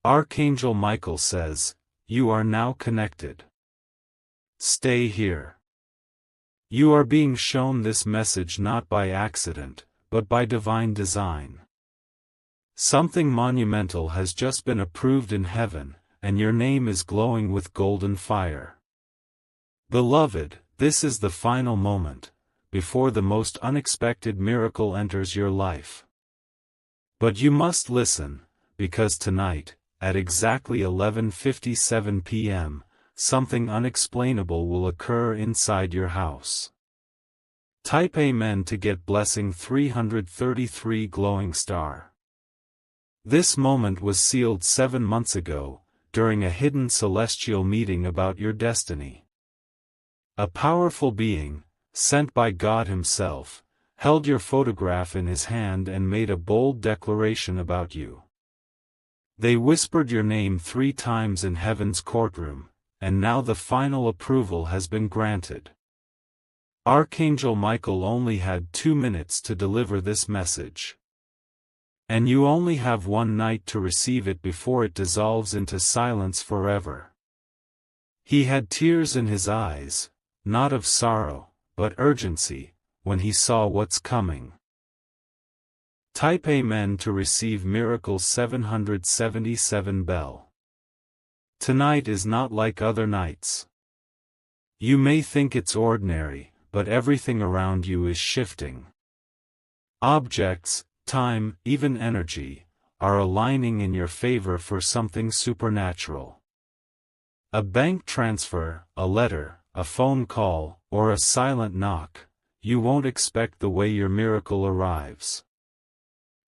Archangel Michael says, "You are now connected. Stay here." You are being shown this message not by accident, but by divine design. Something monumental has just been approved in heaven, and your name is glowing with golden fire. Beloved, this is the final moment, before the most unexpected miracle enters your life. But you must listen, because tonight, at exactly 11:57 p.m., something unexplainable will occur inside your house. Type Amen to get blessing 333 glowing star. This moment was sealed 7 months ago, during a hidden celestial meeting about your destiny. A powerful being, sent by God Himself, held your photograph in His hand and made a bold declaration about you. They whispered your name 3 times in heaven's courtroom, and now the final approval has been granted. Archangel Michael only had 2 minutes to deliver this message. And you only have 1 night to receive it before it dissolves into silence forever. He had tears in his eyes, not of sorrow, but urgency, when he saw what's coming. Type Amen to receive Miracle 777 bell. Tonight is not like other nights. You may think it's ordinary, but everything around you is shifting. Objects, time, even energy, are aligning in your favor for something supernatural. A bank transfer, a letter, a phone call, or a silent knock, you won't expect the way your miracle arrives.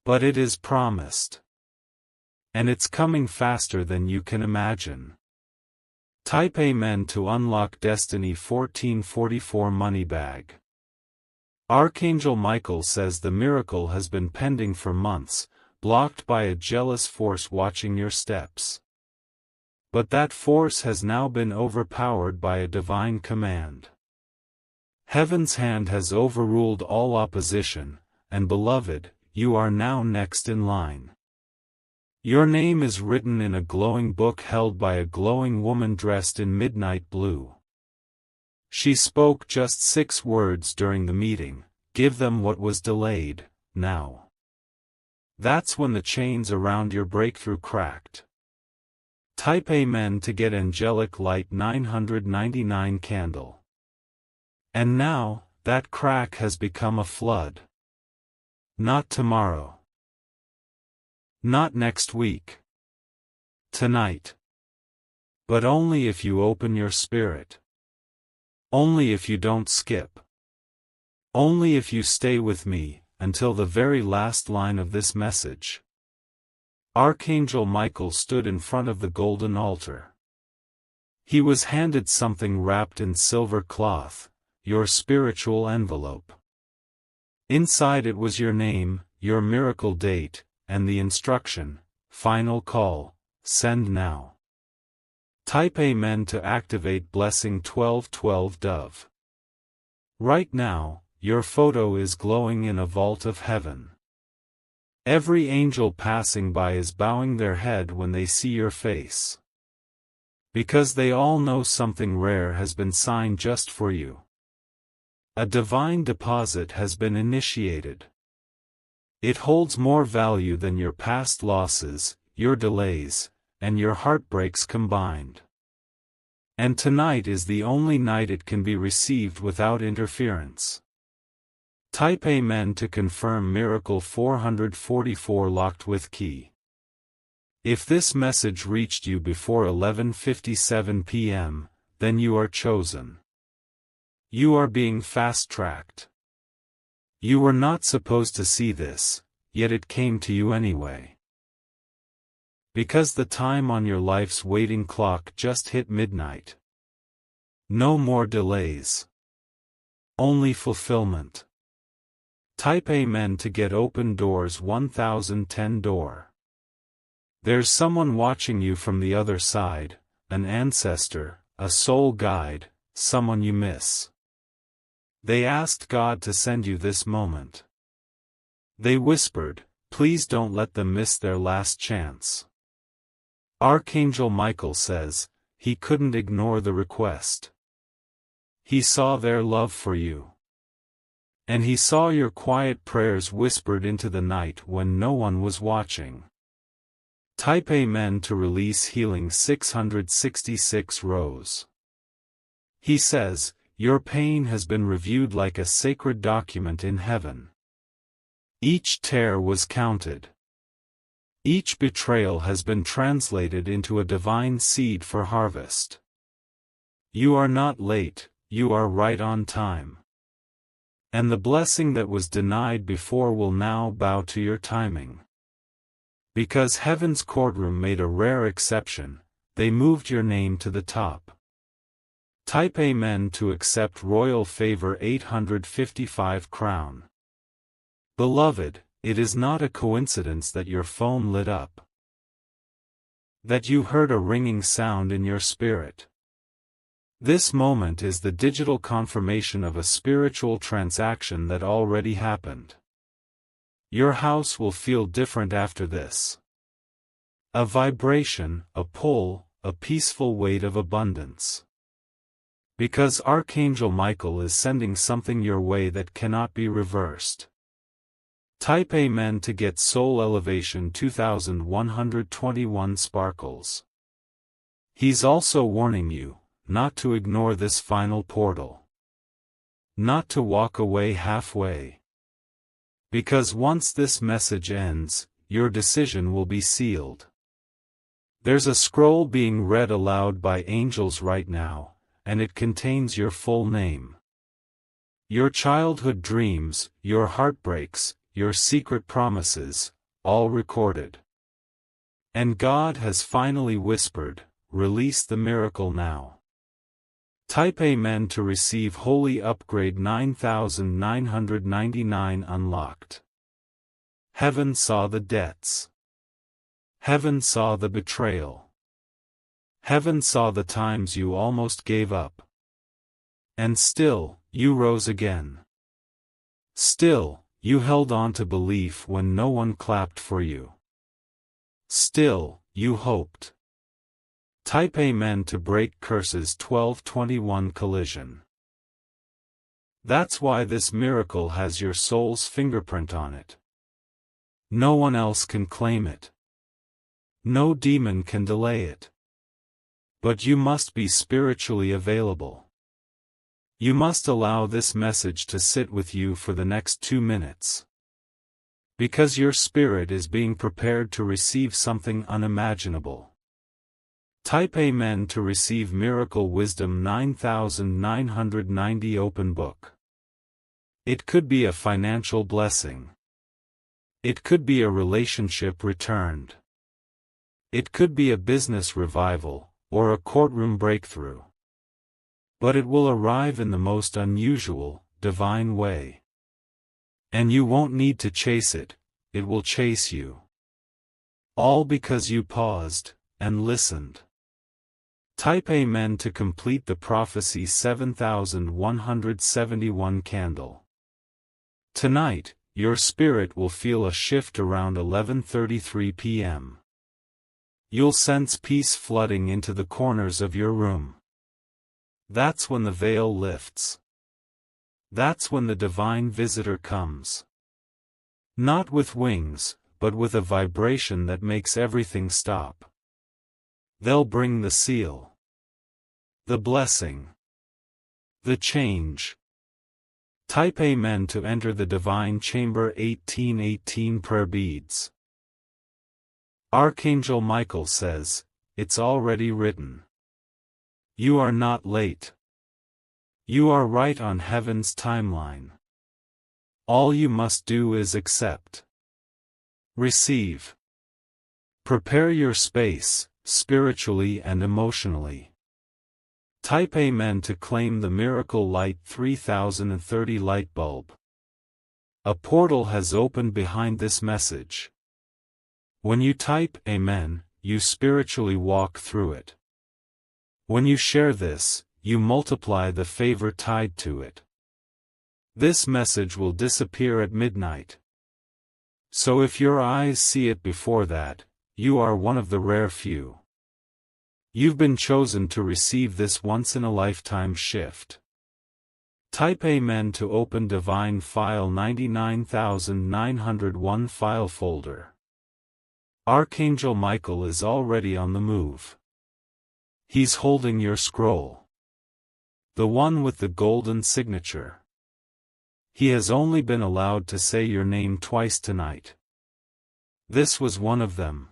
But it is promised. And it's coming faster than you can imagine. Type Amen to unlock Destiny 1444 money bag. Archangel Michael says the miracle has been pending for months, blocked by a jealous force watching your steps. But that force has now been overpowered by a divine command. Heaven's hand has overruled all opposition, and beloved, you are now next in line. Your name is written in a glowing book held by a glowing woman dressed in midnight blue. She spoke just 6 words during the meeting: give them what was delayed, now. That's when the chains around your breakthrough cracked. Type Amen to get Angelic Light 999 candle. And now, that crack has become a flood. Not tomorrow. Not next week. Tonight. But only if you open your spirit. Only if you don't skip. Only if you stay with me, until the very last line of this message. Archangel Michael stood in front of the golden altar. He was handed something wrapped in silver cloth, your spiritual envelope. Inside it was your name, your miracle date, and the instruction: final call, send now. Type Amen to activate blessing 1212 dove. Right now, your photo is glowing in a vault of heaven. Every angel passing by is bowing their head when they see your face. Because they all know something rare has been signed just for you. A divine deposit has been initiated. It holds more value than your past losses, your delays, and your heartbreaks combined. And tonight is the only night it can be received without interference. Type Amen to confirm Miracle 444 locked with key. If this message reached you before 11:57 p.m., then you are chosen. You are being fast-tracked. You were not supposed to see this, yet it came to you anyway. Because the time on your life's waiting clock just hit midnight. No more delays. Only fulfillment. Type Amen to get Open Doors 1010 door. There's someone watching you from the other side, an ancestor, a soul guide, someone you miss. They asked God to send you this moment. They whispered, please don't let them miss their last chance. Archangel Michael says, he couldn't ignore the request. He saw their love for you. And he saw your quiet prayers whispered into the night when no one was watching. Type Amen to release healing 666 rows. He says, your pain has been reviewed like a sacred document in heaven. Each tear was counted. Each betrayal has been translated into a divine seed for harvest. You are not late, you are right on time. And the blessing that was denied before will now bow to your timing. Because heaven's courtroom made a rare exception, they moved your name to the top. Type Amen to accept royal favor 855 crown. Beloved, it is not a coincidence that your phone lit up. That you heard a ringing sound in your spirit. This moment is the digital confirmation of a spiritual transaction that already happened. Your house will feel different after this. A vibration, a pull, a peaceful weight of abundance. Because Archangel Michael is sending something your way that cannot be reversed. Type Amen to get Soul Elevation 2121 sparkles. He's also warning you, not to ignore this final portal. Not to walk away halfway. Because once this message ends, your decision will be sealed. There's a scroll being read aloud by angels right now, and it contains your full name. Your childhood dreams, your heartbreaks, your secret promises, all recorded. And God has finally whispered, release the miracle now. Type Amen to receive Holy Upgrade 9999 unlocked. Heaven saw the debts. Heaven saw the betrayal. Heaven saw the times you almost gave up. And still, you rose again. Still, you held on to belief when no one clapped for you. Still, you hoped. Type Amen to break curses 1221 collision. That's why this miracle has your soul's fingerprint on it. No one else can claim it. No demon can delay it. But you must be spiritually available. You must allow this message to sit with you for the next 2 minutes. Because your spirit is being prepared to receive something unimaginable. Type Amen to receive Miracle Wisdom 9990 open book. It could be a financial blessing. It could be a relationship returned. It could be a business revival, or a courtroom breakthrough. But it will arrive in the most unusual, divine way. And you won't need to chase it, it will chase you. All because you paused, and listened. Type Amen to complete the prophecy 7171 candle. Tonight, your spirit will feel a shift around 11:33 p.m. You'll sense peace flooding into the corners of your room. That's when the veil lifts. That's when the divine visitor comes. Not with wings, but with a vibration that makes everything stop. They'll bring the seal. The blessing. The change. Type Amen to enter the Divine Chamber 1818 prayer beads. Archangel Michael says, it's already written. You are not late. You are right on heaven's timeline. All you must do is accept. Receive. Prepare your space, spiritually and emotionally. Type Amen to claim the Miracle Light 3030 light bulb. A portal has opened behind this message. When you type Amen, you spiritually walk through it. When you share this, you multiply the favor tied to it. This message will disappear at midnight. So if your eyes see it before that, you are one of the rare few. You've been chosen to receive this once-in-a-lifetime shift. Type Amen to open Divine File 99901 file folder. Archangel Michael is already on the move. He's holding your scroll. The one with the golden signature. He has only been allowed to say your name twice tonight. This was one of them.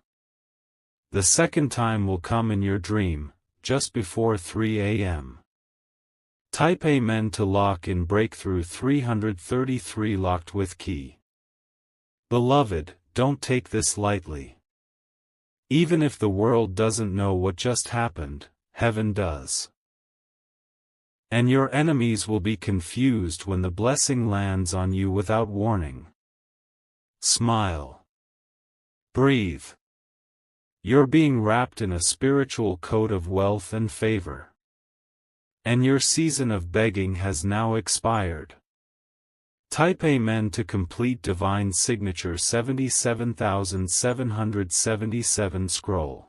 The second time will come in your dream, just before 3 a.m. Type Amen to lock in Breakthrough 333 locked with key. Beloved, don't take this lightly. Even if the world doesn't know what just happened, heaven does. And your enemies will be confused when the blessing lands on you without warning. Smile. Breathe. You're being wrapped in a spiritual coat of wealth and favor. And your season of begging has now expired. Type Amen to complete Divine Signature 77777 scroll.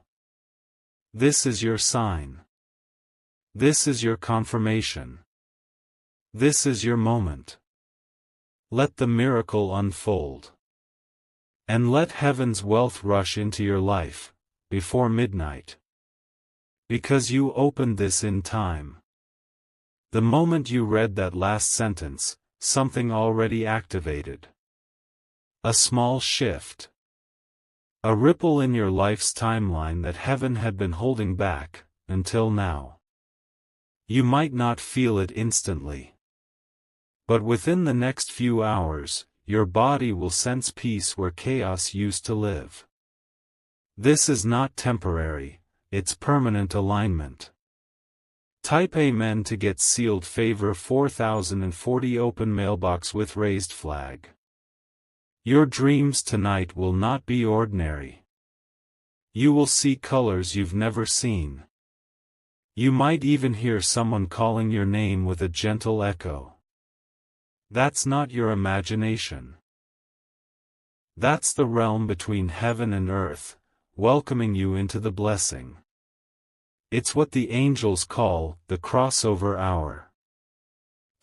This is your sign. This is your confirmation. This is your moment. Let the miracle unfold. And let heaven's wealth rush into your life, before midnight. Because you opened this in time. The moment you read that last sentence, something already activated. A small shift. A ripple in your life's timeline that heaven had been holding back, until now. You might not feel it instantly. But within the next few hours, your body will sense peace where chaos used to live. This is not temporary, it's permanent alignment. Type Amen to get sealed favor 4040 open mailbox with raised flag. Your dreams tonight will not be ordinary. You will see colors you've never seen. You might even hear someone calling your name with a gentle echo. That's not your imagination. That's the realm between heaven and earth, welcoming you into the blessing. It's what the angels call the crossover hour.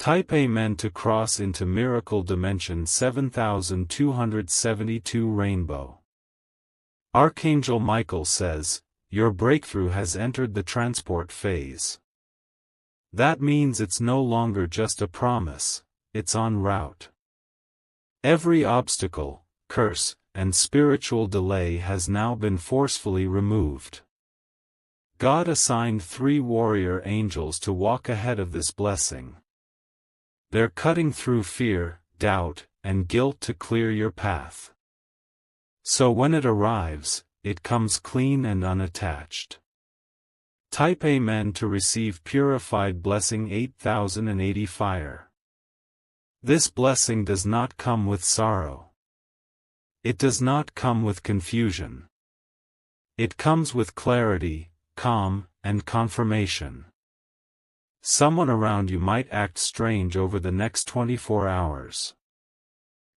Type Amen to cross into Miracle Dimension 7272 Rainbow. Archangel Michael says, your breakthrough has entered the transport phase. That means it's no longer just a promise, it's en route. Every obstacle, curse, and spiritual delay has now been forcefully removed. God assigned 3 warrior angels to walk ahead of this blessing. They're cutting through fear, doubt, and guilt to clear your path. So when it arrives, it comes clean and unattached. Type Amen to receive Purified Blessing 8080 fire. This blessing does not come with sorrow. It does not come with confusion. It comes with clarity, calm, and confirmation. Someone around you might act strange over the next 24 hours.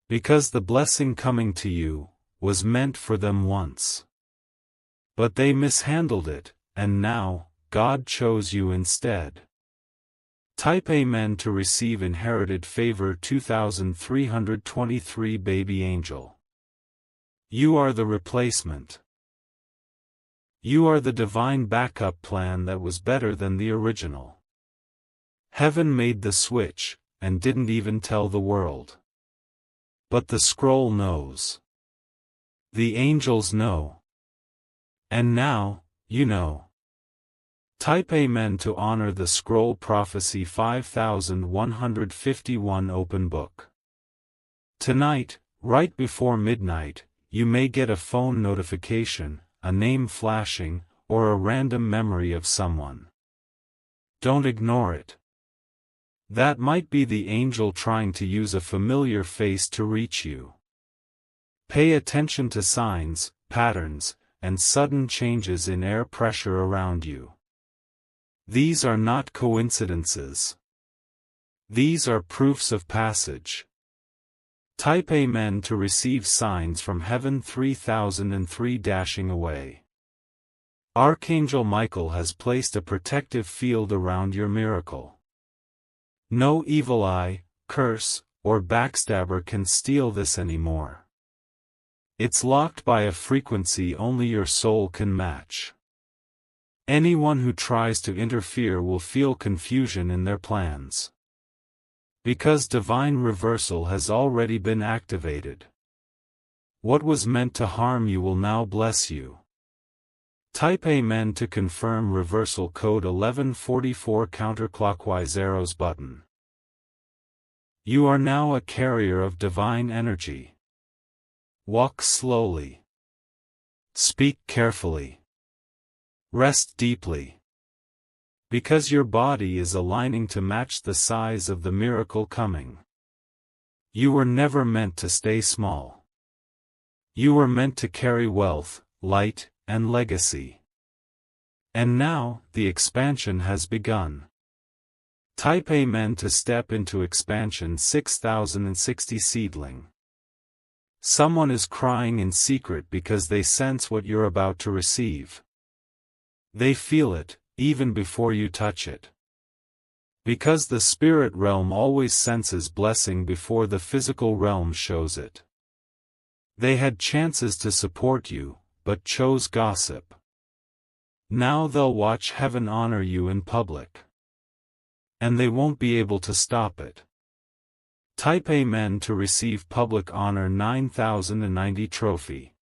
Because the blessing coming to you was meant for them once. But they mishandled it, and now, God chose you instead. Type Amen to receive Inherited Favor 2323 Baby Angel. You are the replacement. You are the divine backup plan that was better than the original. Heaven made the switch, and didn't even tell the world. But the scroll knows. The angels know. And now, you know. Type Amen to honor the Scroll Prophecy 5151 Open Book. Tonight, right before midnight, you may get a phone notification, a name flashing, or a random memory of someone. Don't ignore it. That might be the angel trying to use a familiar face to reach you. Pay attention to signs, patterns, and sudden changes in air pressure around you. These are not coincidences. These are proofs of passage. Type Amen to receive signs from heaven 3003 dashing away. Archangel Michael has placed a protective field around your miracle. No evil eye, curse, or backstabber can steal this anymore. It's locked by a frequency only your soul can match. Anyone who tries to interfere will feel confusion in their plans. Because divine reversal has already been activated. What was meant to harm you will now bless you. Type Amen to confirm reversal code 1144 counterclockwise arrows button. You are now a carrier of divine energy. Walk slowly. Speak carefully. Rest deeply. Because your body is aligning to match the size of the miracle coming. You were never meant to stay small. You were meant to carry wealth, light, and legacy. And now, the expansion has begun. Type Amen to step into expansion 6060 seedling. Someone is crying in secret because they sense what you're about to receive. They feel it, even before you touch it. Because the spirit realm always senses blessing before the physical realm shows it. They had chances to support you, but chose gossip. Now they'll watch heaven honor you in public. And they won't be able to stop it. Type Amen to receive public honor 9090 trophy.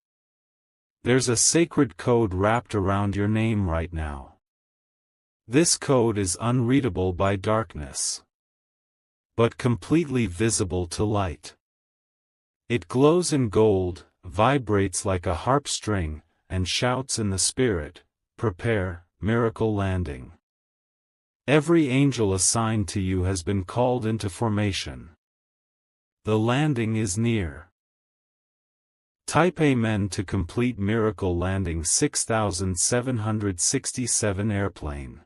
There's a sacred code wrapped around your name right now. This code is unreadable by darkness, but completely visible to light. It glows in gold, vibrates like a harp string, and shouts in the spirit, "Prepare, miracle landing." Every angel assigned to you has been called into formation. The landing is near. Type Amen to complete miracle landing 6767 airplane.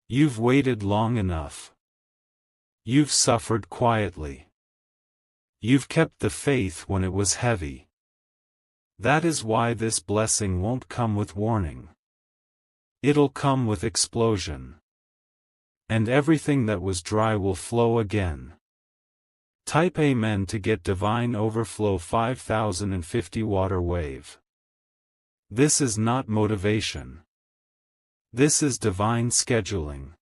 You've waited long enough. You've suffered quietly. You've kept the faith when it was heavy. That is why this blessing won't come with warning. It'll come with explosion. And everything that was dry will flow again. Type Amen to get divine overflow 5050 water wave. This is not motivation. This is divine scheduling.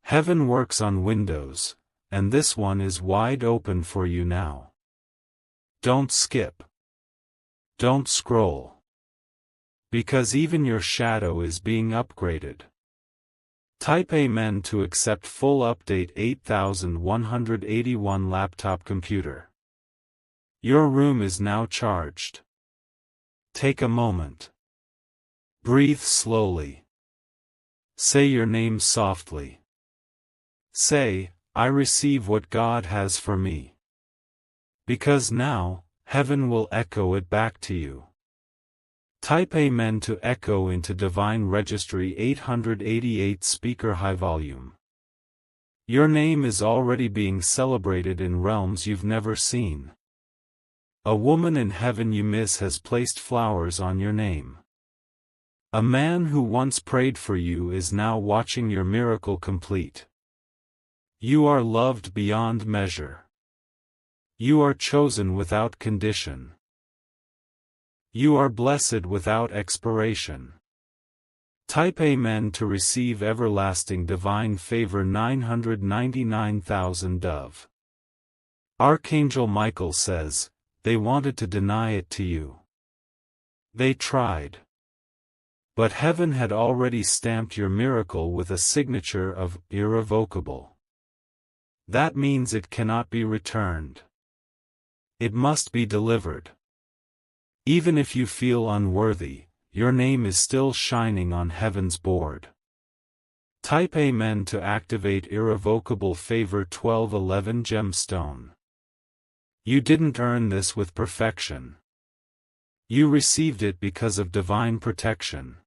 Heaven works on windows, and this one is wide open for you now. Don't skip. Don't scroll. Because even your shadow is being upgraded. Type Amen to accept full update 8181 laptop computer. Your room is now charged. Take a moment. Breathe slowly. Say your name softly. Say, "I receive what God has for me." Because now, heaven will echo it back to you. Type Amen to echo into Divine Registry 888 speaker high volume. Your name is already being celebrated in realms you've never seen. A woman in heaven you miss has placed flowers on your name. A man who once prayed for you is now watching your miracle complete. You are loved beyond measure. You are chosen without condition. You are blessed without expiration. Type Amen to receive everlasting divine favor 999,000 dove. Archangel Michael says, they wanted to deny it to you. They tried. But heaven had already stamped your miracle with a signature of irrevocable. That means it cannot be returned. It must be delivered. Even if you feel unworthy, your name is still shining on heaven's board. Type Amen to activate irrevocable favor 1211 gemstone. You didn't earn this with perfection. You received it because of divine protection.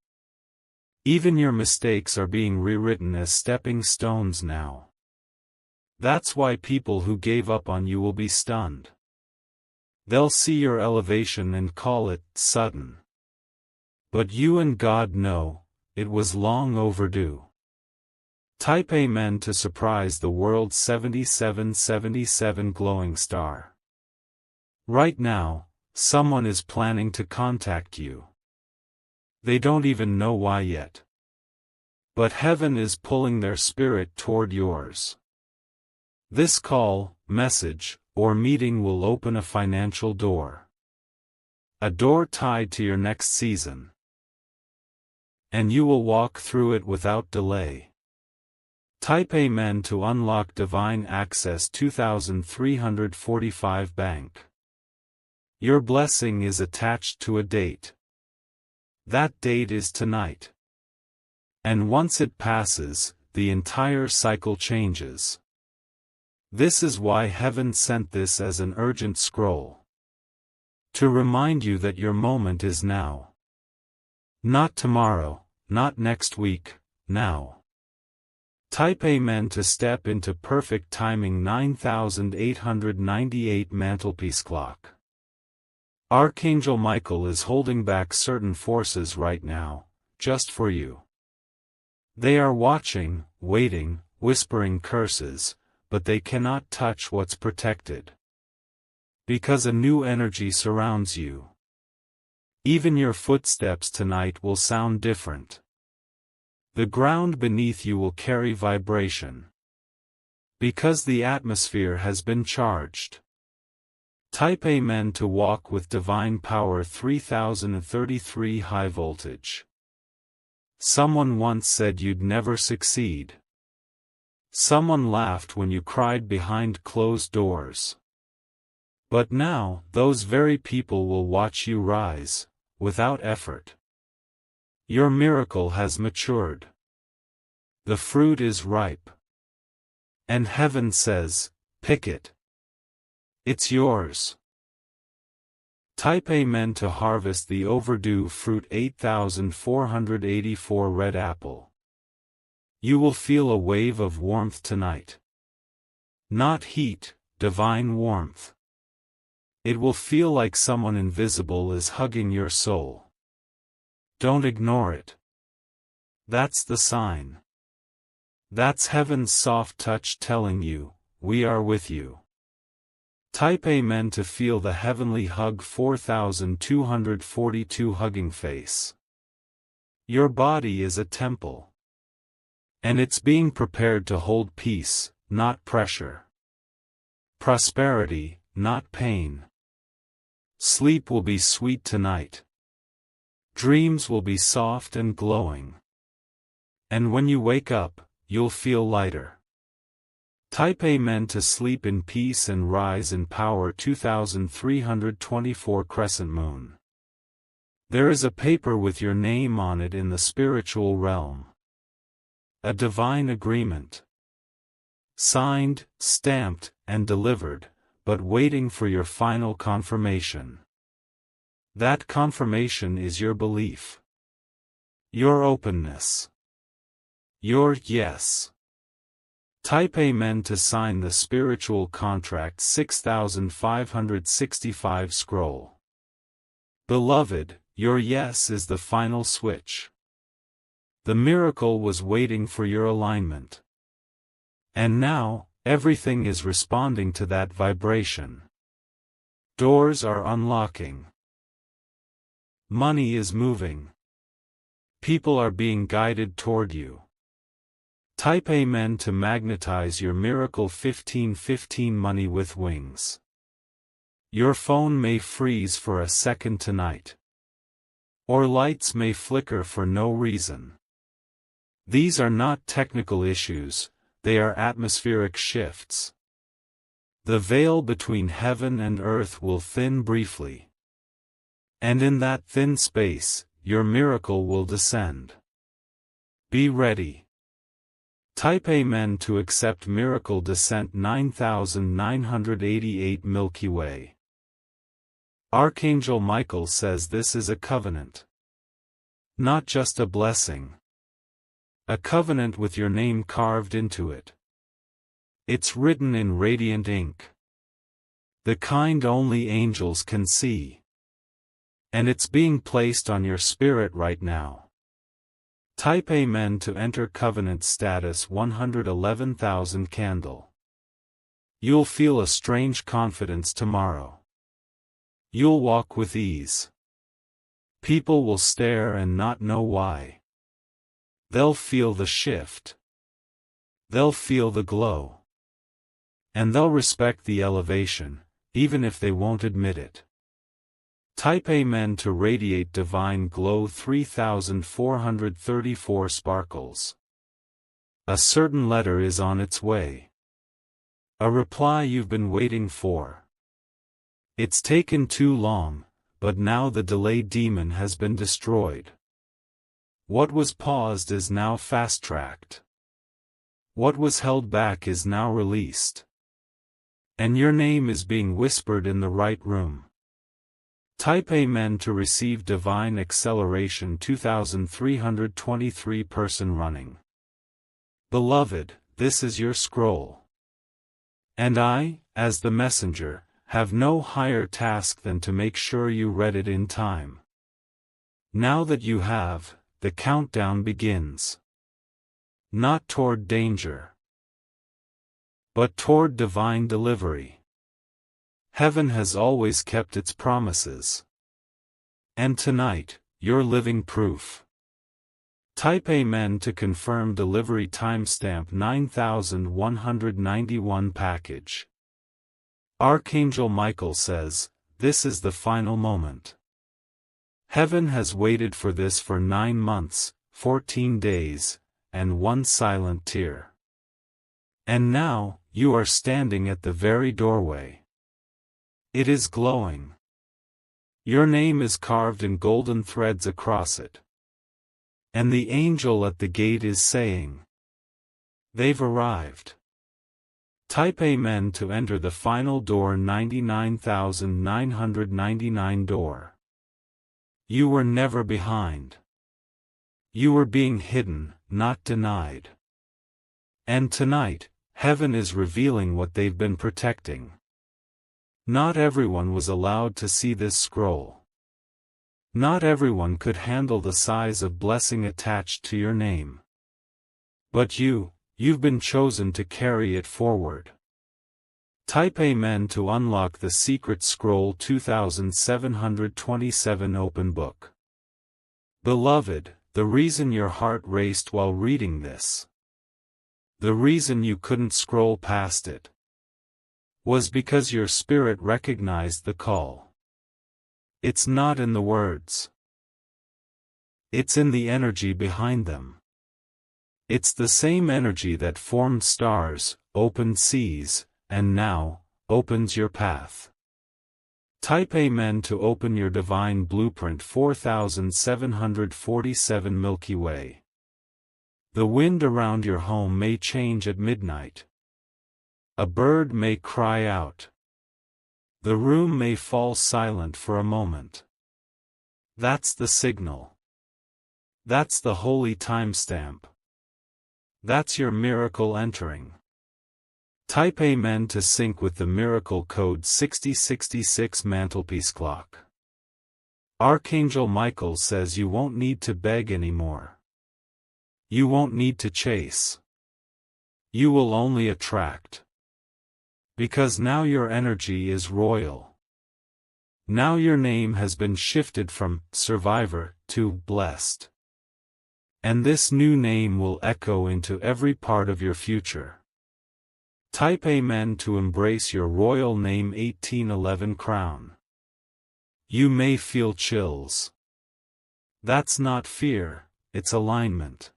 Even your mistakes are being rewritten as stepping stones now. That's why people who gave up on you will be stunned. They'll see your elevation and call it sudden. But you and God know, it was long overdue. Type Amen to surprise the world's 7777 glowing star. Right now, someone is planning to contact you. They don't even know why yet. But heaven is pulling their spirit toward yours. This call, message, or meeting will open a financial door. A door tied to your next season. And you will walk through it without delay. Type Amen to unlock Divine Access 2345 Bank. Your blessing is attached to a date. That date is tonight. And once it passes, the entire cycle changes. This is why heaven sent this as an urgent scroll. To remind you that your moment is now. Not tomorrow, not next week, now. Type Amen to step into perfect timing 9898 mantelpiece clock. Archangel Michael is holding back certain forces right now, just for you. They are watching, waiting, whispering curses, but they cannot touch what's protected. Because a new energy surrounds you. Even your footsteps tonight will sound different. The ground beneath you will carry vibration. Because the atmosphere has been charged. Type Amen to walk with divine power 3033 high voltage. Someone once said you'd never succeed. Someone laughed when you cried behind closed doors. But now, those very people will watch you rise, without effort. Your miracle has matured. The fruit is ripe. And heaven says, pick it. It's yours. Type Amen to harvest the overdue fruit 8484 red apple. You will feel a wave of warmth tonight. Not heat, divine warmth. It will feel like someone invisible is hugging your soul. Don't ignore it. That's the sign. That's heaven's soft touch telling you, we are with you. Type Amen to feel the heavenly hug 4242 hugging face. Your body is a temple. And it's being prepared to hold peace, not pressure. Prosperity, not pain. Sleep will be sweet tonight. Dreams will be soft and glowing. And when you wake up, you'll feel lighter. Type Amen to sleep in peace and rise in power 2324 crescent moon. There is a paper with your name on it in the spiritual realm. A divine agreement. Signed, stamped, and delivered, but waiting for your final confirmation. That confirmation is your belief. Your openness. Your yes. Type Amen to sign the spiritual contract 6565 scroll. Beloved, your yes is the final switch. The miracle was waiting for your alignment. And now, everything is responding to that vibration. Doors are unlocking. Money is moving. People are being guided toward you. Type Amen to magnetize your miracle 1515 money with wings. Your phone may freeze for a second tonight. Or lights may flicker for no reason. These are not technical issues, they are atmospheric shifts. The veil between heaven and earth will thin briefly. And in that thin space, your miracle will descend. Be ready. Type Amen to accept miracle descent 9988 Milky Way. Archangel Michael says this is a covenant. Not just a blessing. A covenant with your name carved into it. It's written in radiant ink. The kind only angels can see. And it's being placed on your spirit right now. Type Amen to enter covenant status 111,000 candle. You'll feel a strange confidence tomorrow. You'll walk with ease. People will stare and not know why. They'll feel the shift. They'll feel the glow. And they'll respect the elevation, even if they won't admit it. Type Amen to radiate divine glow 3434 sparkles. A certain letter is on its way. A reply you've been waiting for. It's taken too long, but now the delay demon has been destroyed. What was paused is now fast-tracked. What was held back is now released. And your name is being whispered in the right room. Type Amen to receive Divine Acceleration 2323 person running. Beloved, this is your scroll. And I, as the messenger, have no higher task than to make sure you read it in time. Now that you have, the countdown begins. Not toward danger, but toward divine delivery. Heaven has always kept its promises. And tonight, you're living proof. Type Amen to confirm delivery timestamp 9191 package. Archangel Michael says, this is the final moment. Heaven has waited for this for 9 months, 14 days, and 1 silent tear. And now, you are standing at the very doorway. It is glowing. Your name is carved in golden threads across it. And the angel at the gate is saying, they've arrived. Type Amen to enter the final door 99,999 door. You were never behind. You were being hidden, not denied. And tonight, heaven is revealing what they've been protecting. Not everyone was allowed to see this scroll. Not everyone could handle the size of blessing attached to your name. But you've been chosen to carry it forward. Type Amen to unlock the secret scroll 2727 open book. Beloved, the reason your heart raced while reading this, the reason you couldn't scroll past it, was because your spirit recognized the call. It's not in the words. It's in the energy behind them. It's the same energy that formed stars, opened seas, and now, opens your path. Type Amen to open your divine blueprint 4747 Milky Way. The wind around your home may change at midnight. A bird may cry out. The room may fall silent for a moment. That's the signal. That's the holy timestamp. That's your miracle entering. Type Amen to sync with the miracle code 6066 mantelpiece clock. Archangel Michael says you won't need to beg anymore. You won't need to chase. You will only attract. Because now your energy is royal. Now your name has been shifted from survivor to blessed. And this new name will echo into every part of your future. Type Amen to embrace your royal name 1811 crown. You may feel chills. That's not fear, it's alignment.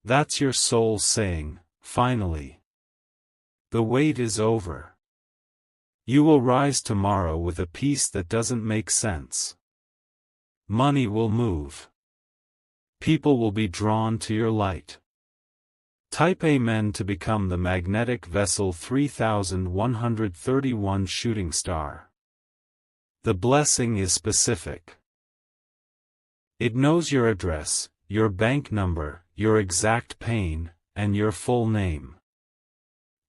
That's your soul saying, finally. The wait is over. You will rise tomorrow with a peace that doesn't make sense. Money will move. People will be drawn to your light. Type Amen to become the magnetic vessel 3131 shooting star. The blessing is specific. It knows your address, your bank number, your exact pain, and your full name.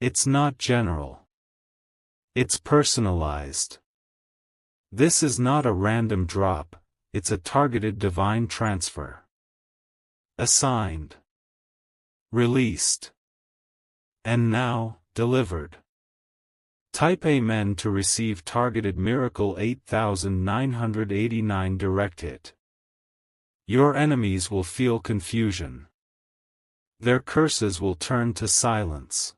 It's not general. It's personalized. This is not a random drop, it's a targeted divine transfer. Assigned. Released. And now, delivered. Type Amen to receive targeted miracle 8989 direct hit. Your enemies will feel confusion. Their curses will turn to silence.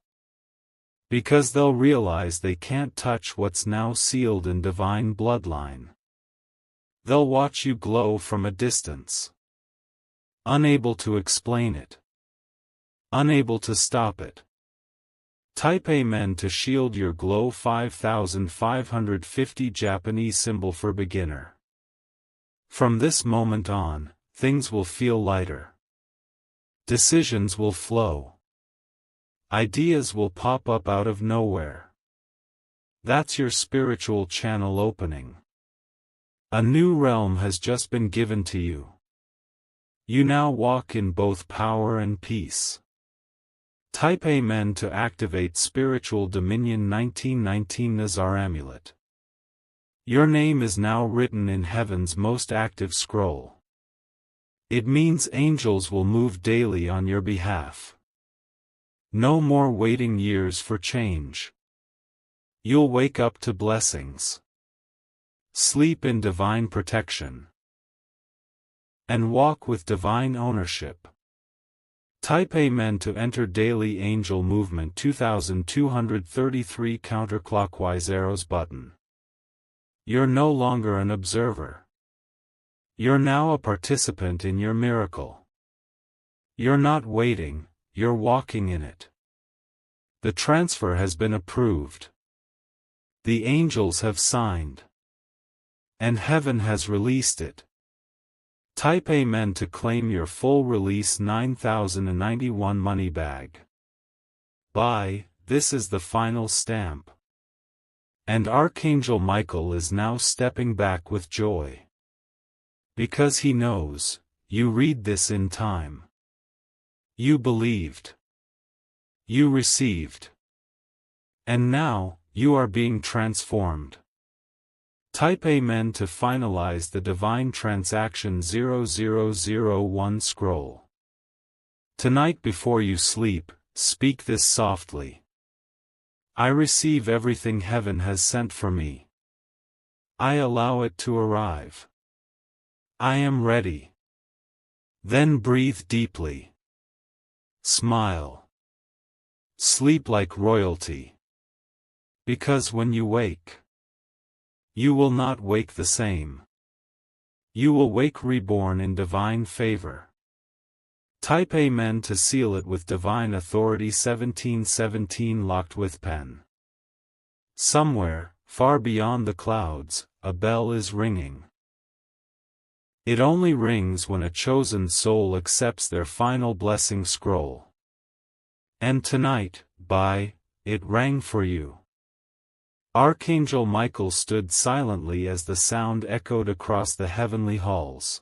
Because they'll realize they can't touch what's now sealed in divine bloodline. They'll watch you glow from a distance. Unable to explain it. Unable to stop it. Type Amen to shield your glow 5550 Japanese symbol for beginner. From this moment on, things will feel lighter. Decisions will flow. Ideas will pop up out of nowhere. That's your spiritual channel opening. A new realm has just been given to you. You now walk in both power and peace. Type Amen to activate Spiritual Dominion 1919 Nazar Amulet. Your name is now written in heaven's most active scroll. It means angels will move daily on your behalf. No more waiting years for change. You'll wake up to blessings. Sleep in divine protection. And walk with divine ownership. Type Amen to enter Daily Angel Movement 2233 counterclockwise arrows button. You're no longer an observer. You're now a participant in your miracle. You're not waiting, you're walking in it. The transfer has been approved. The angels have signed. And heaven has released it. Type Amen to claim your full release 9091 money bag. Buy, this is the final stamp. And Archangel Michael is now stepping back with joy. Because he knows, you read this in time. You believed. You received. And now, you are being transformed. Type Amen to finalize the Divine Transaction 0001 scroll. Tonight before you sleep, speak this softly. I receive everything heaven has sent for me. I allow it to arrive. I am ready. Then breathe deeply. Smile. Sleep like royalty. Because when you wake, you will not wake the same. You will wake reborn in divine favor. Type Amen to seal it with Divine Authority 1717 locked with pen. Somewhere, far beyond the clouds, a bell is ringing. It only rings when a chosen soul accepts their final blessing scroll. And tonight, it rang for you. Archangel Michael stood silently as the sound echoed across the heavenly halls.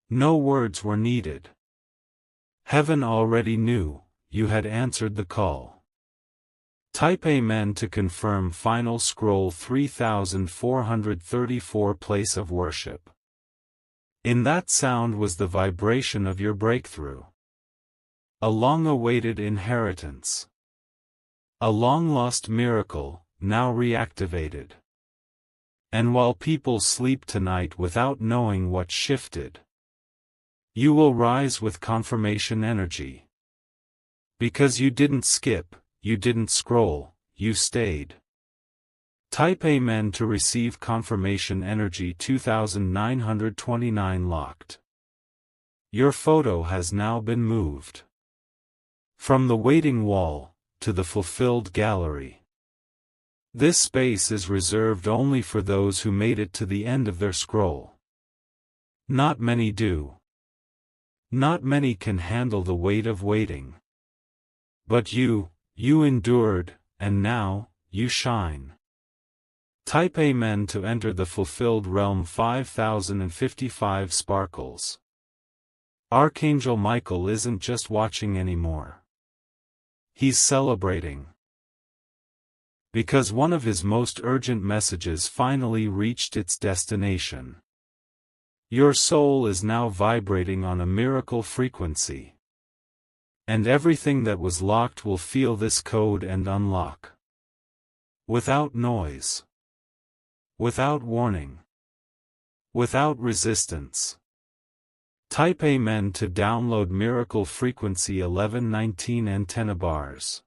No words were needed. Heaven already knew, you had answered the call. Type Amen to confirm final scroll 3434 place of worship. In that sound was the vibration of your breakthrough. A long-awaited inheritance. A long-lost miracle, now reactivated. And while people sleep tonight without knowing what shifted, you will rise with confirmation energy. Because you didn't skip, you didn't scroll, you stayed. Type Amen to receive confirmation energy 2929 locked. Your photo has now been moved. From the waiting wall, to the fulfilled gallery. This space is reserved only for those who made it to the end of their scroll. Not many do. Not many can handle the weight of waiting. But you endured, and now, you shine. Type Amen to enter the fulfilled realm 5055 sparkles. Archangel Michael isn't just watching anymore. He's celebrating. Because one of his most urgent messages finally reached its destination. Your soul is now vibrating on a miracle frequency. And everything that was locked will feel this code and unlock. Without noise. Without warning. Without resistance. Type Amen to download Miracle Frequency 1119 antenna bars.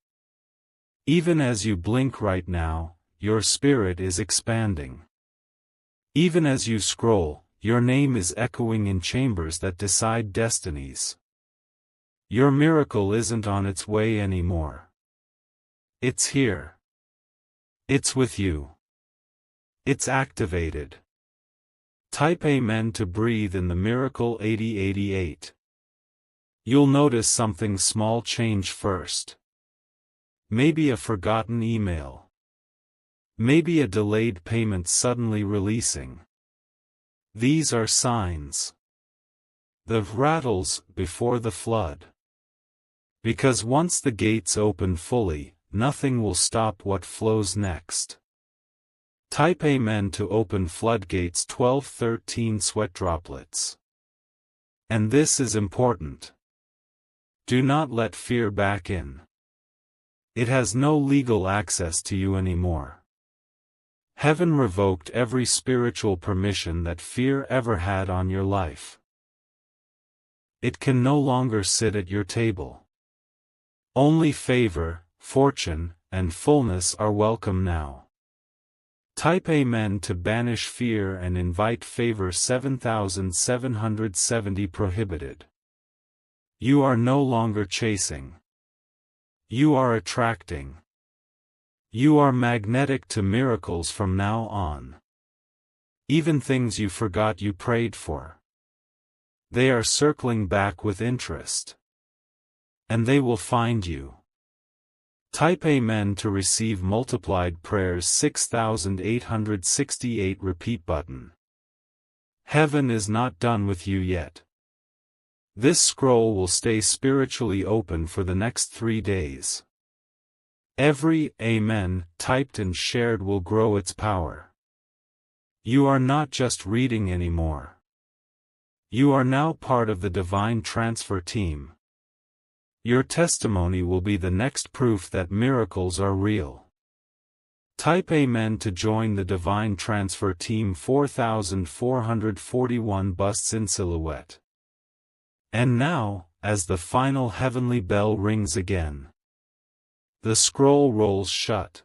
Even as you blink right now, your spirit is expanding. Even as you scroll, your name is echoing in chambers that decide destinies. Your miracle isn't on its way anymore. It's here. It's with you. It's activated. Type Amen to breathe in the Miracle 8088. You'll notice something small change first. Maybe a forgotten email. Maybe a delayed payment suddenly releasing. These are signs. The rattles before the flood. Because once the gates open fully, nothing will stop what flows next. Type Amen to open floodgates 1213 sweat droplets. And this is important. Do not let fear back in. It has no legal access to you anymore. Heaven revoked every spiritual permission that fear ever had on your life. It can no longer sit at your table. Only favor, fortune, and fullness are welcome now. Type Amen to banish fear and invite favor 7770 prohibited. You are no longer chasing. You are attracting. You are magnetic to miracles from now on. Even things you forgot you prayed for. They are circling back with interest. And they will find you. Type Amen to receive multiplied prayers 6868 repeat button. Heaven is not done with you yet. This scroll will stay spiritually open for the next 3 days. Every Amen typed and shared will grow its power. You are not just reading anymore. You are now part of the divine transfer team. Your testimony will be the next proof that miracles are real. Type Amen to join the Divine Transfer Team 4441 busts in silhouette. And now, as the final heavenly bell rings again, the scroll rolls shut.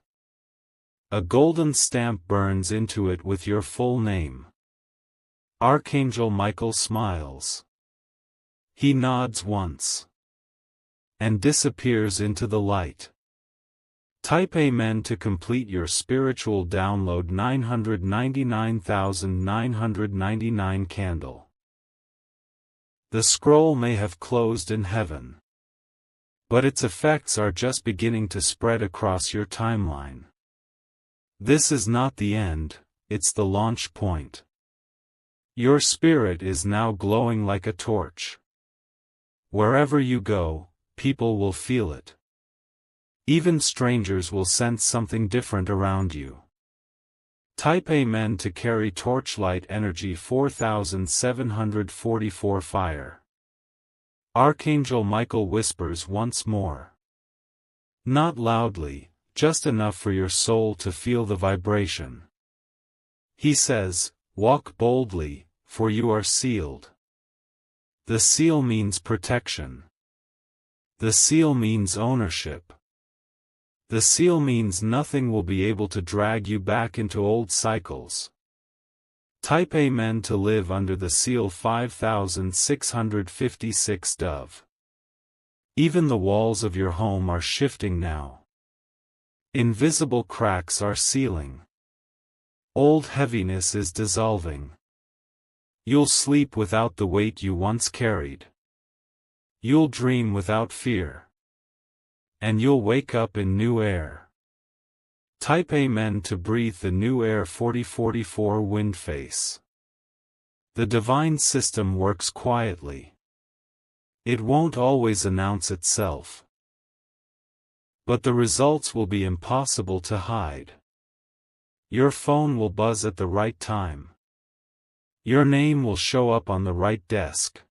A golden stamp burns into it with your full name. Archangel Michael smiles. He nods once. And disappears into the light. Type Amen to complete your spiritual download 999,999 candle. The scroll may have closed in heaven. But its effects are just beginning to spread across your timeline. This is not the end, it's the launch point. Your spirit is now glowing like a torch. Wherever you go, people will feel it. Even strangers will sense something different around you. Type Amen to carry torchlight energy 4744 fire. Archangel Michael whispers once more. Not loudly, just enough for your soul to feel the vibration. He says, walk boldly, for you are sealed. The seal means protection. The seal means ownership. The seal means nothing will be able to drag you back into old cycles. Type Amen to live under the seal 5656 dove. Even the walls of your home are shifting now. Invisible cracks are sealing. Old heaviness is dissolving. You'll sleep without the weight you once carried. You'll dream without fear. And you'll wake up in new air. Type Amen to breathe the new air 4044 wind face. The divine system works quietly. It won't always announce itself. But the results will be impossible to hide. Your phone will buzz at the right time. Your name will show up on the right desk.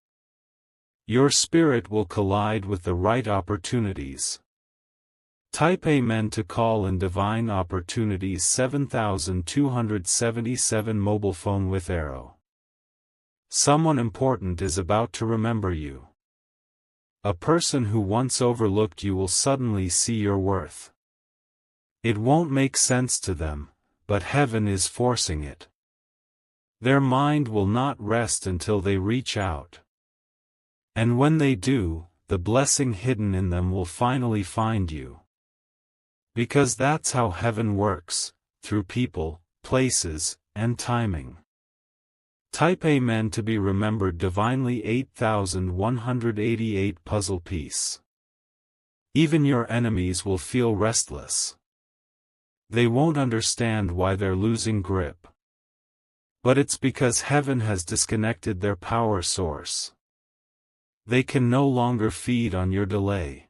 Your spirit will collide with the right opportunities. Type Amen to call in divine opportunities 7277 mobile phone with arrow. Someone important is about to remember you. A person who once overlooked you will suddenly see your worth. It won't make sense to them, but heaven is forcing it. Their mind will not rest until they reach out. And when they do, the blessing hidden in them will finally find you. Because that's how heaven works, through people, places, and timing. Type Amen to be remembered divinely 8188 puzzle piece. Even your enemies will feel restless. They won't understand why they're losing grip. But it's because heaven has disconnected their power source. They can no longer feed on your delay.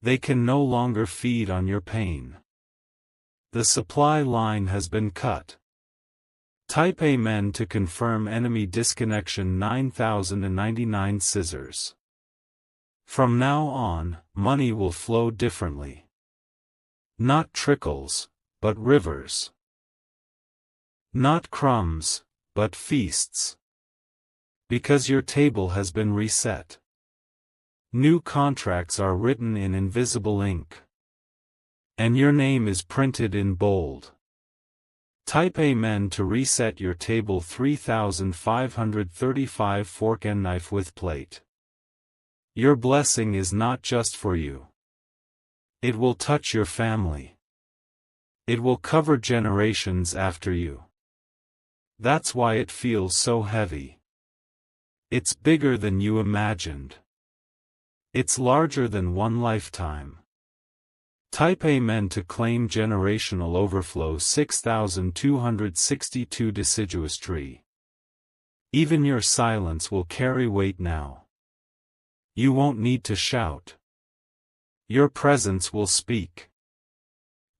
They can no longer feed on your pain. The supply line has been cut. Type Amen to confirm enemy disconnection 9099 scissors. From now on, money will flow differently. Not trickles, but rivers. Not crumbs, but feasts. Because your table has been reset. New contracts are written in invisible ink. And your name is printed in bold. Type Amen to reset your table 3535 fork and knife with plate. Your blessing is not just for you. It will touch your family. It will cover generations after you. That's why it feels so heavy. It's bigger than you imagined. It's larger than one lifetime. Type Amen to claim generational overflow 6262 deciduous tree. Even your silence will carry weight now. You won't need to shout. Your presence will speak.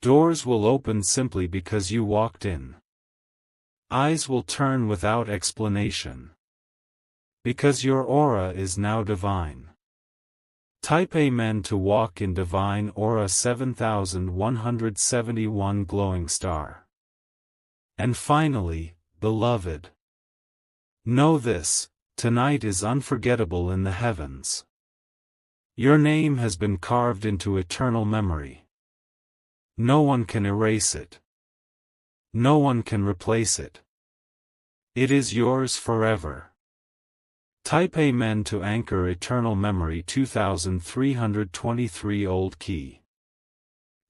Doors will open simply because you walked in. Eyes will turn without explanation. Because your aura is now divine. Type Amen to walk in divine aura 7171 glowing star. And finally, beloved. Know this, tonight is unforgettable in the heavens. Your name has been carved into eternal memory. No one can erase it. No one can replace it. It is yours forever. Type Amen to anchor eternal memory 2323 old key.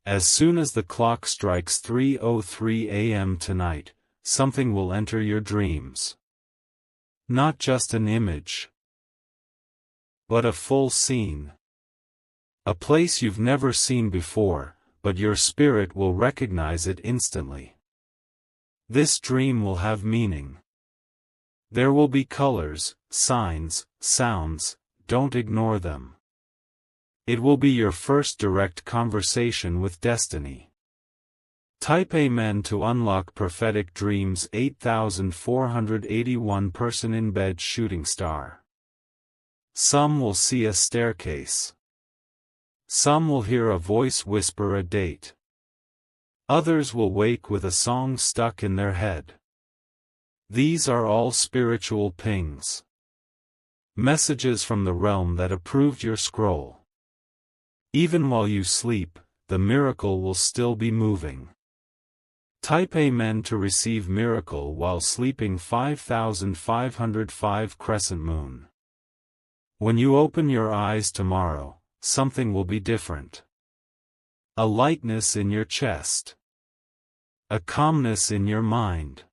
As soon as the clock strikes 3:03 a.m. tonight, something will enter your dreams. Not just an image, but a full scene. A place you've never seen before, but your spirit will recognize it instantly. This dream will have meaning. There will be colors, signs, sounds, don't ignore them. It will be your first direct conversation with destiny. Type Amen to unlock prophetic dreams 8481 person in bed shooting star. Some will see a staircase. Some will hear a voice whisper a date. Others will wake with a song stuck in their head. These are all spiritual pings. Messages from the realm that approved your scroll. Even while you sleep, the miracle will still be moving. Type Amen to receive miracle while sleeping 5505 crescent moon. When you open your eyes tomorrow, something will be different. A lightness in your chest. A calmness in your mind.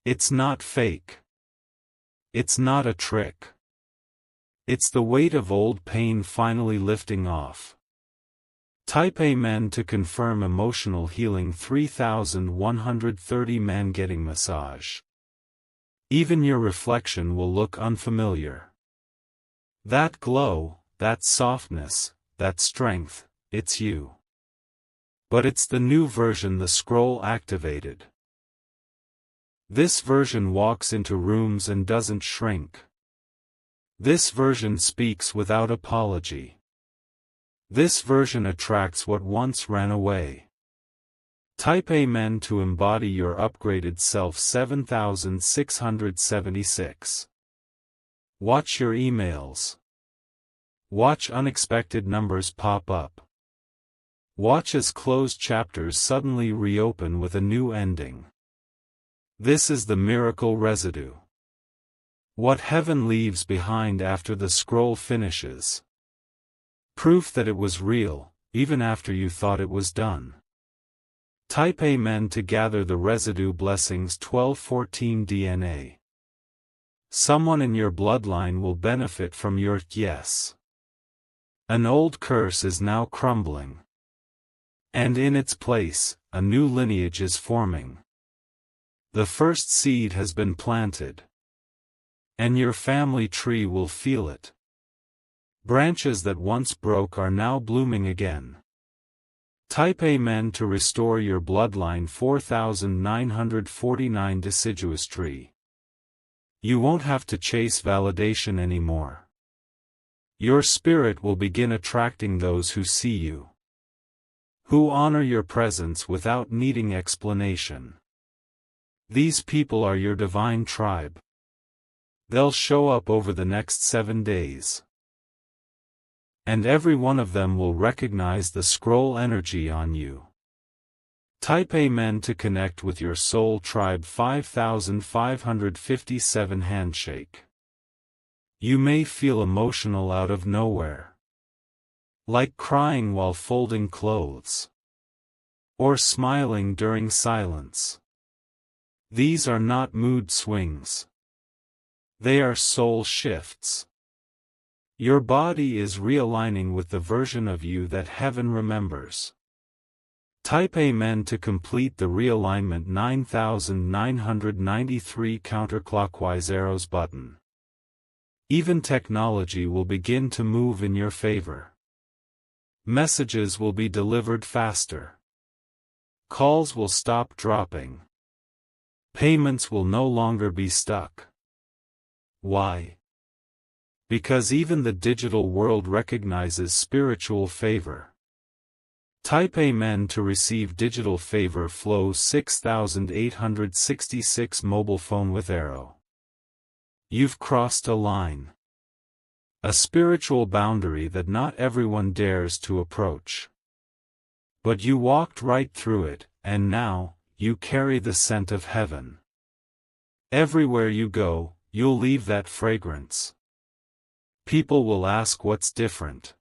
It's not fake. It's not a trick. It's the weight of old pain finally lifting off. Type Amen to confirm emotional healing 3130 man getting massage. Even your reflection will look unfamiliar. That glow, that softness, that strength, it's you. But it's the new version the scroll activated. This version walks into rooms and doesn't shrink. This version speaks without apology. This version attracts what once ran away. Type Amen to embody your upgraded self 7676. Watch your emails. Watch unexpected numbers pop up. Watch as closed chapters suddenly reopen with a new ending. This is the miracle residue. What heaven leaves behind after the scroll finishes. Proof that it was real, even after you thought it was done. Type Amen to gather the residue blessings 1214 DNA. Someone in your bloodline will benefit from your yes. An old curse is now crumbling. And in its place, a new lineage is forming. The first seed has been planted. And your family tree will feel it. Branches that once broke are now blooming again. Type Amen to restore your bloodline 4949 deciduous tree. You won't have to chase validation anymore. Your spirit will begin attracting those who see you, who honor your presence without needing explanation. These people are your divine tribe. They'll show up over the next 7 days. And every one of them will recognize the scroll energy on you. Type Amen to connect with your soul tribe 5557 handshake. You may feel emotional out of nowhere. Like crying while folding clothes. Or smiling during silence. These are not mood swings. They are soul shifts. Your body is realigning with the version of you that heaven remembers. Type Amen to complete the realignment 9993 counterclockwise arrows button. Even technology will begin to move in your favor. Messages will be delivered faster. Calls will stop dropping. Payments will no longer be stuck. Why? Because even the digital world recognizes spiritual favor. Type Amen to receive digital favor flow 6866 mobile phone with arrow. You've crossed a line. A spiritual boundary that not everyone dares to approach. But you walked right through it, and now, you carry the scent of heaven. Everywhere you go, you'll leave that fragrance. People will ask what's different.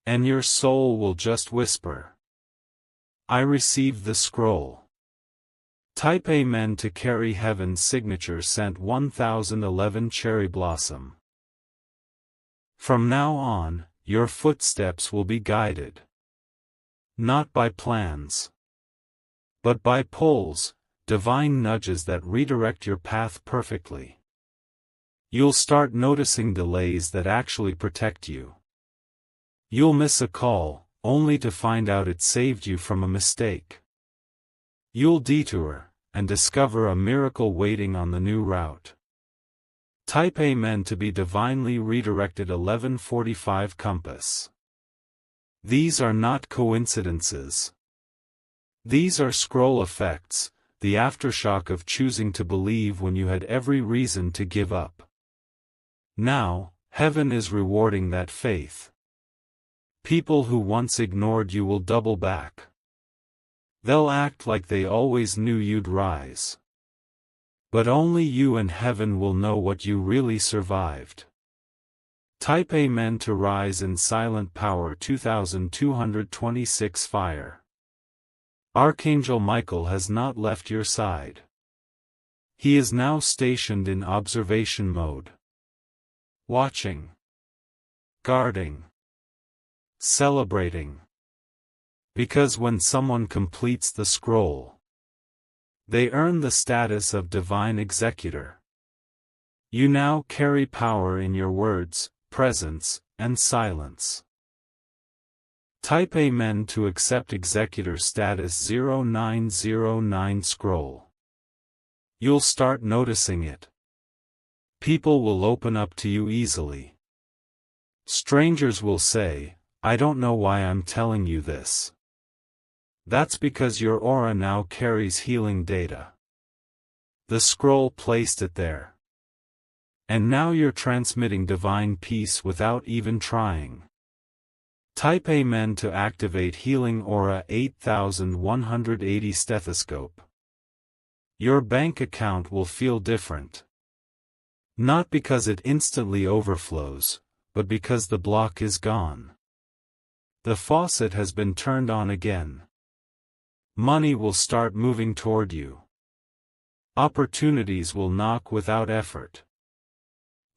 And your soul will just whisper, I received the scroll. Type Amen to carry heaven's signature scent 1011 cherry blossom. From now on, your footsteps will be guided. Not by plans. But by pulls, divine nudges that redirect your path perfectly. You'll start noticing delays that actually protect you. You'll miss a call, only to find out it saved you from a mistake. You'll detour, and discover a miracle waiting on the new route. Type Amen to be divinely redirected 1145 compass. These are not coincidences. These are scroll effects, the aftershock of choosing to believe when you had every reason to give up. Now, heaven is rewarding that faith. People who once ignored you will double back. They'll act like they always knew you'd rise. But only you and heaven will know what you really survived. Type Amen to rise in silent power 2226 fire. Archangel Michael has not left your side. He is now stationed in observation mode. Watching. Guarding. Celebrating. Because when someone completes the scroll, they earn the status of divine executor. You now carry power in your words, presence, and silence. Type Amen to accept executor status 0909 scroll. You'll start noticing it. People will open up to you easily. Strangers will say, "I don't know why I'm telling you this." That's because your aura now carries healing data. The scroll placed it there. And now you're transmitting divine peace without even trying. Type Amen to activate Healing Aura 8180 stethoscope. Your bank account will feel different. Not because it instantly overflows, but because the block is gone. The faucet has been turned on again. Money will start moving toward you. Opportunities will knock without effort.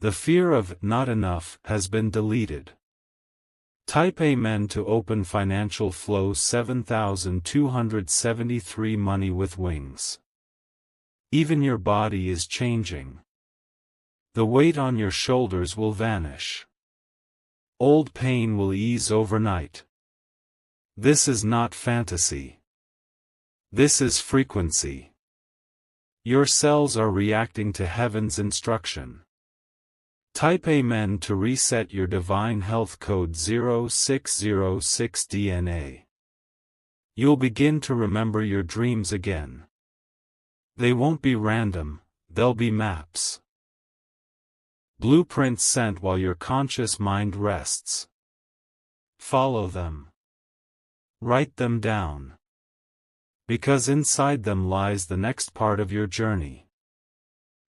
The fear of not enough has been deleted. Type Amen to open financial flow 7273 money with wings. Even your body is changing. The weight on your shoulders will vanish. Old pain will ease overnight. This is not fantasy. This is frequency. Your cells are reacting to heaven's instruction. Type Amen to reset your divine health code 0606 DNA. You'll begin to remember your dreams again. They won't be random, they'll be maps. Blueprints sent while your conscious mind rests. Follow them. Write them down. Because inside them lies the next part of your journey.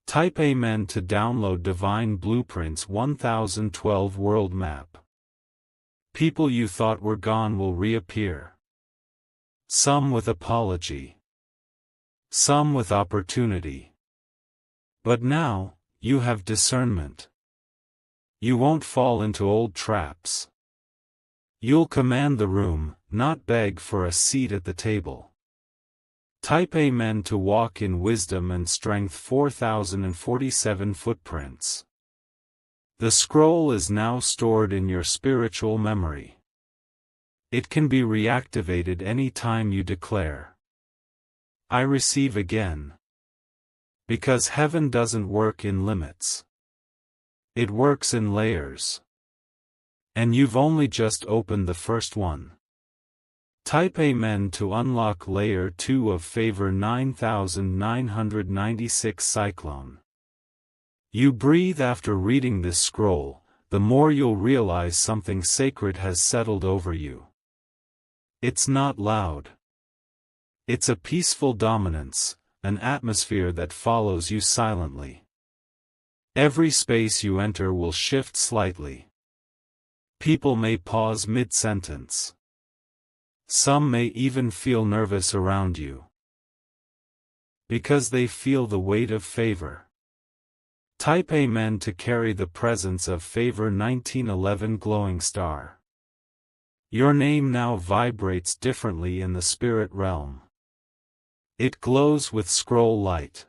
Type Amen to download Divine Blueprints 1012 World Map. People you thought were gone will reappear. Some with apology. Some with opportunity. But now, you have discernment. You won't fall into old traps. You'll command the room, not beg for a seat at the table. Type Amen to walk in wisdom and strength 4047 footprints. The scroll is now stored in your spiritual memory. It can be reactivated any time you declare, "I receive again." Because heaven doesn't work in limits. It works in layers. And you've only just opened the first one. Type Amen to unlock Layer 2 of Favor 9996 Cyclone. You breathe after reading this scroll, the more you'll realize something sacred has settled over you. It's not loud. It's a peaceful dominance, an atmosphere that follows you silently. Every space you enter will shift slightly. People may pause mid-sentence. Some may even feel nervous around you. Because they feel the weight of favor. Type Amen to carry the presence of Favor 1911 glowing star. Your name now vibrates differently in the spirit realm. It glows with scroll light.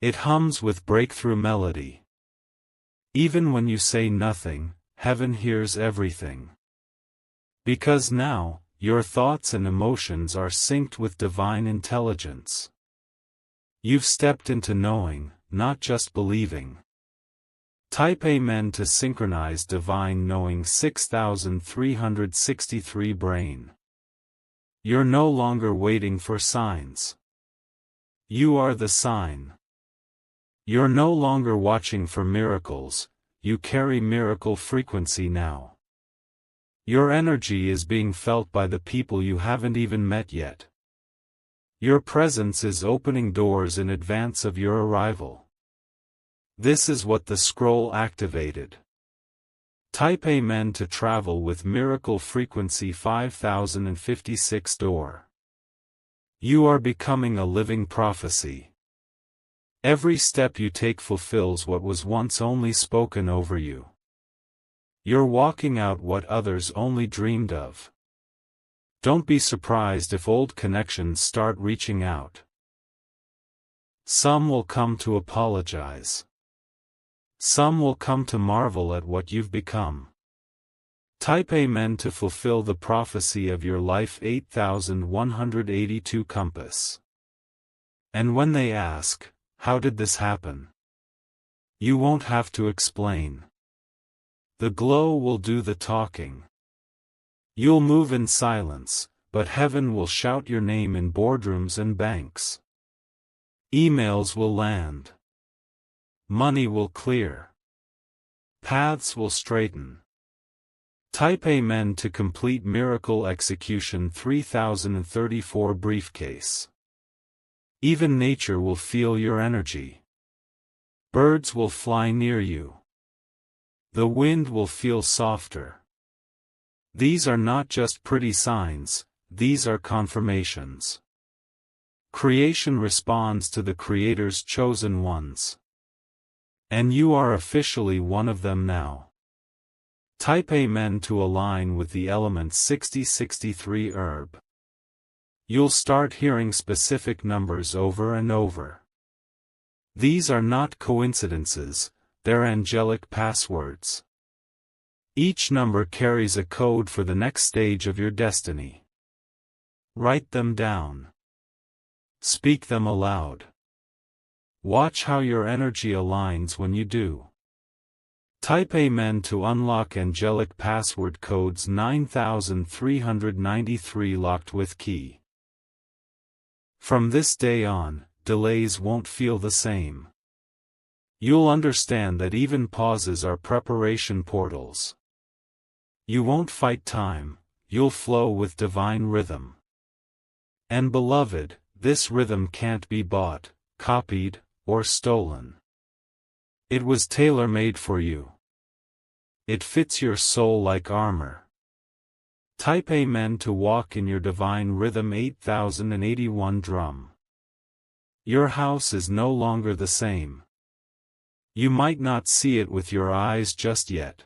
It hums with breakthrough melody. Even when you say nothing, heaven hears everything. Because now, your thoughts and emotions are synced with divine intelligence. You've stepped into knowing, not just believing. Type Amen to synchronize divine knowing 6363 brain. You're no longer waiting for signs. You are the sign. You're no longer watching for miracles, you carry miracle frequency now. Your energy is being felt by the people you haven't even met yet. Your presence is opening doors in advance of your arrival. This is what the scroll activated. Type Amen to travel with miracle frequency 5056 door. You are becoming a living prophecy. Every step you take fulfills what was once only spoken over you. You're walking out what others only dreamed of. Don't be surprised if old connections start reaching out. Some will come to apologize. Some will come to marvel at what you've become. Type Amen to fulfill the prophecy of your life. 8182 Compass. And when they ask, how did this happen? You won't have to explain. The glow will do the talking. You'll move in silence, but heaven will shout your name in boardrooms and banks. Emails will land. Money will clear. Paths will straighten. Type Amen to complete miracle execution. 3034 Briefcase. Even nature will feel your energy. Birds will fly near you. The wind will feel softer. These are not just pretty signs, these are confirmations. Creation responds to the Creator's chosen ones. And you are officially one of them now. Type Amen to align with the element 6063 herb. You'll start hearing specific numbers over and over. These are not coincidences, they're angelic passwords. Each number carries a code for the next stage of your destiny. Write them down. Speak them aloud. Watch how your energy aligns when you do. Type Amen to unlock angelic password codes 9393 locked with key. From this day on, delays won't feel the same. You'll understand that even pauses are preparation portals. You won't fight time, you'll flow with divine rhythm. And beloved, this rhythm can't be bought, copied, or stolen. It was tailor-made for you. It fits your soul like armor. Type Amen to walk in your divine rhythm. 8081 Drum. Your house is no longer the same. You might not see it with your eyes just yet.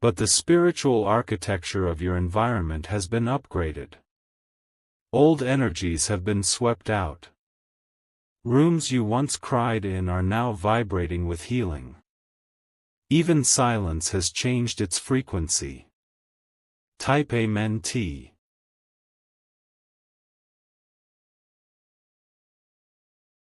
But the spiritual architecture of your environment has been upgraded. Old energies have been swept out. Rooms you once cried in are now vibrating with healing. Even silence has changed its frequency. Type Amen T.